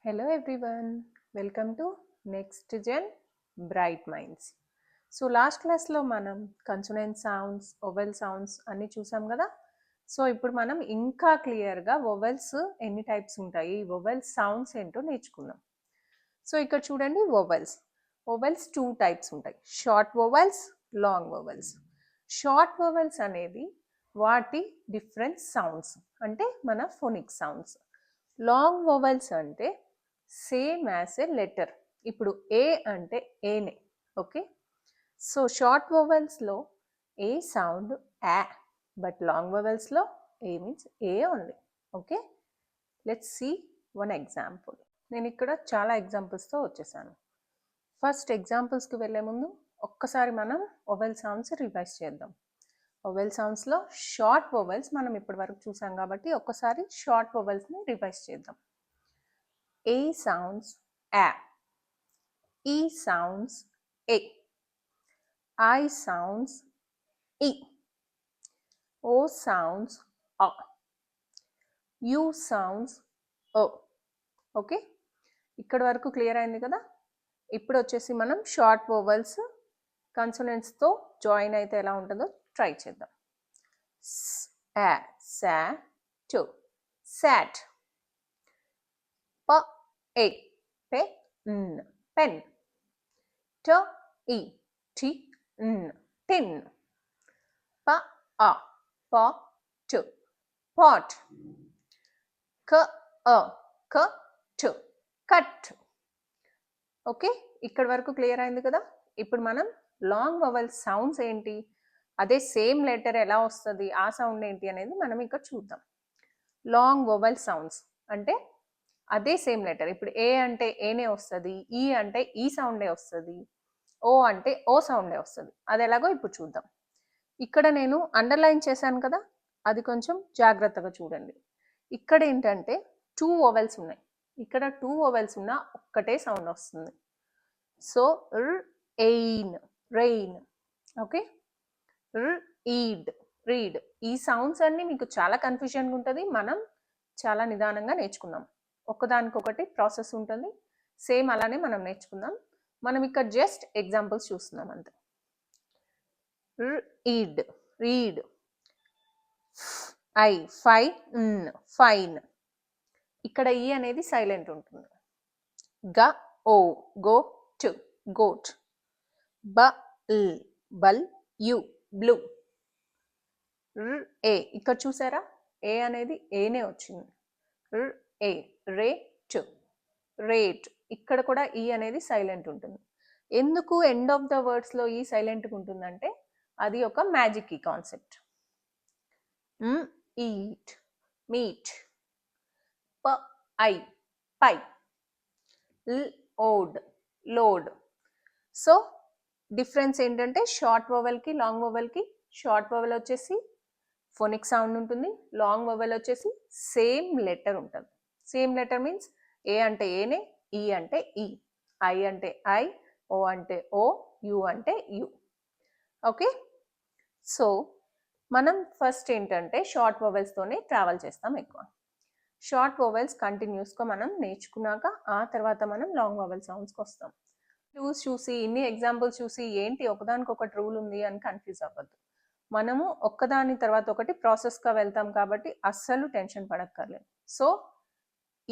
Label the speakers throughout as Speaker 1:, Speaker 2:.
Speaker 1: Hello everyone, welcome to Next Gen Bright Minds. So last క్లాస్లో మనం consonant sounds vowel sounds అన్నీ చూసాం కదా. సో ఇప్పుడు మనం ఇంకా క్లియర్గా వొవెల్స్ ఎన్ని టైప్స్ ఉంటాయి, వొవెల్ సౌండ్స్ ఏంటో నేర్చుకుందాం. సో ఇక్కడ చూడండి, వొవెల్స్ 2 టైప్స్ ఉంటాయి, short vowels, long vowels. Short vowels అనేది వాటి డిఫరెంట్ సౌండ్స్, అంటే మన ఫోనిక్ సౌండ్స్. లాంగ్ వొవెల్స్ అంటే సేమ్ యాజ్ ఏ లెటర్. ఇప్పుడు ఏ అంటే ఏనే, ఓకే. సో షార్ట్ వొవెల్స్లో ఏ సౌండ్ ఆ, బట్ లాంగ్ వొవెల్స్లో A means A only, okay. Let's see one example. నేను ఇక్కడ చాలా ఎగ్జాంపుల్స్తో వచ్చేసాను. ఫస్ట్ ఎగ్జాంపుల్స్కి వెళ్ళే ముందు ఒక్కసారి మనం వొవెల్ సౌండ్స్ రివైజ్ చేద్దాం. వొవెల్ సౌండ్స్లో షార్ట్ వొవెల్స్ మనం ఇప్పటి వరకు చూసాం కాబట్టి ఒక్కసారి షార్ట్ వొవెల్స్ని రివైజ్ చేద్దాం. A sounds A, E sounds A, I sounds E, O sounds A, U sounds O. Okay, ఇక్కడ వరకు క్లియర్ అయింది కదా. ఇప్పుడు వచ్చేసి మనం షార్ట్ వొవెల్స్ కన్సోనెంట్స్తో జాయిన్ అయితే ఎలా ఉంటుందో ట్రై చేద్దాం. సా, సా, టు, సాట్. ప, ఏ, పె, న్, పెన్. ట, ఈ, టి, న్, టిన్. ప, ఆ, ప, టు, పాట్. క, అ, క, టు, కట్. ఓకే, ఇక్కడ వరకు క్లియర్ అయింది కదా. ఇప్పుడు మనం లాంగ్ వొవెల్ సౌండ్స్ ఏంటి, అదే సేమ్ లెటర్ ఎలా వస్తుంది, ఆ సౌండ్ ఏంటి అనేది మనం ఇక్కడ చూద్దాం. లాంగ్ వొవెల్ సౌండ్స్ అంటే అదే సేమ్ లెటర్. ఇప్పుడు ఏ అంటే ఏనే వస్తుంది, ఈ అంటే ఈ సౌండే వస్తుంది, ఓ అంటే ఓ సౌండే వస్తుంది. అది ఎలాగో ఇప్పుడు చూద్దాం. ఇక్కడ నేను అండర్లైన్ చేశాను కదా, అది కొంచెం జాగ్రత్తగా చూడండి. ఇక్కడ ఏంటంటే 2 వొవెల్స్ ఉన్నాయి. ఇక్కడ 2 వొవెల్స్ ఉన్న ఒక్కటే సౌండ్ వస్తుంది. So ain, rain, okay. Eed, read. ఈ సౌండ్స్ అన్నీ మీకు చాలా కన్ఫ్యూజన్గా ఉంటుంది. మనం చాలా నిదానంగా నేర్చుకుందాం. ఒకదానికొకటి ప్రాసెస్ ఉంటుంది, సేమ్ అలానే మనం నేర్చుకుందాం. మనం ఇక్కడ జస్ట్ ఎగ్జాంపుల్స్ చూస్తున్నాం అంతే. ఈడ్, రీడ్. ఐ, ఫై, ఫైన్. ఇక్కడ ఈ అనేది సైలెంట్ ఉంటుంది. గ, ఓ, గో, టు, గోట్. బ, ల్, బల్, యు, బ్లూ. ఏ, ఇక్కడ చూసారా, ఏ అనేది ఏనే వచ్చింది. ఏ, రే, టు, రేట్. ఇక్కడ కూడా ఈ అనేది సైలెంట్ ఉంటుంది. ఎందుకు ఎండ్ ఆఫ్ ద వర్డ్స్లో ఈ సైలెంట్గా ఉంటుందంటే అది ఒక మ్యాజిక్ ఈ కాన్సెప్ట్. Eat, meet. ప, ఐ, పై. ల్, ఓడ్, లోడ్. సో డిఫరెన్స్ ఏంటంటే షార్ట్ వొవెల్కి లాంగ్ వొవెల్కి, షార్ట్ వొవెల్ వచ్చేసి ఫోనిక్ సౌండ్ ఉంటుంది, లాంగ్ వొవెల్ వచ్చేసి సేమ్ లెటర్ ఉంటుంది. సేమ్ లెటర్ మీన్స్ ఏ అంటే ఏనే, ఈ అంటే ఈ, ఐ అంటే ఐ, ఓ అంటే ఓ, యు అంటే యు. ఓకే, సో మనం ఫస్ట్ ఏంటంటే షార్ట్ వొవెల్స్తోనే ట్రావెల్ చేస్తాం ఎక్కువ. షార్ట్ వొవెల్స్ కంటిన్యూస్గా మనం నేర్చుకున్నాక ఆ తర్వాత మనం లాంగ్ వొవెల్ సౌండ్స్కి వస్తాం. చూసి ఇన్ని ఎగ్జాంపుల్స్ చూసి ఏంటి ఒకదానికొకటి రూల్ ఉంది అని కన్ఫ్యూజ్ అవ్వద్దు. మనము ఒక్కదాని తర్వాత ఒకటి ప్రాసెస్గా వెళ్తాం కాబట్టి అస్సలు టెన్షన్ పడక్కర్లేదు. సో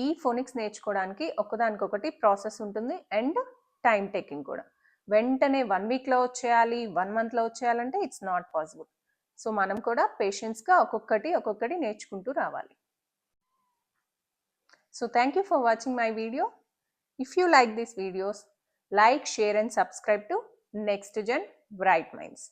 Speaker 1: ఈ ఫోనిక్స్ నేర్చుకోవడానికి ఒకదానికొకటి ప్రాసెస్ ఉంటుంది అండ్ టైం టేకింగ్ కూడా. వెంటనే 1 వీక్లో వచ్చేయాలి, 1 మంత్లో వచ్చేయాలంటే ఇట్స్ నాట్ పాసిబుల్. సో మనం కూడా పేషెన్స్గా ఒక్కొక్కటి నేర్చుకుంటూ రావాలి. So thank you for watching my video. If you like these videos, like, share and subscribe to Next Gen Bright Minds.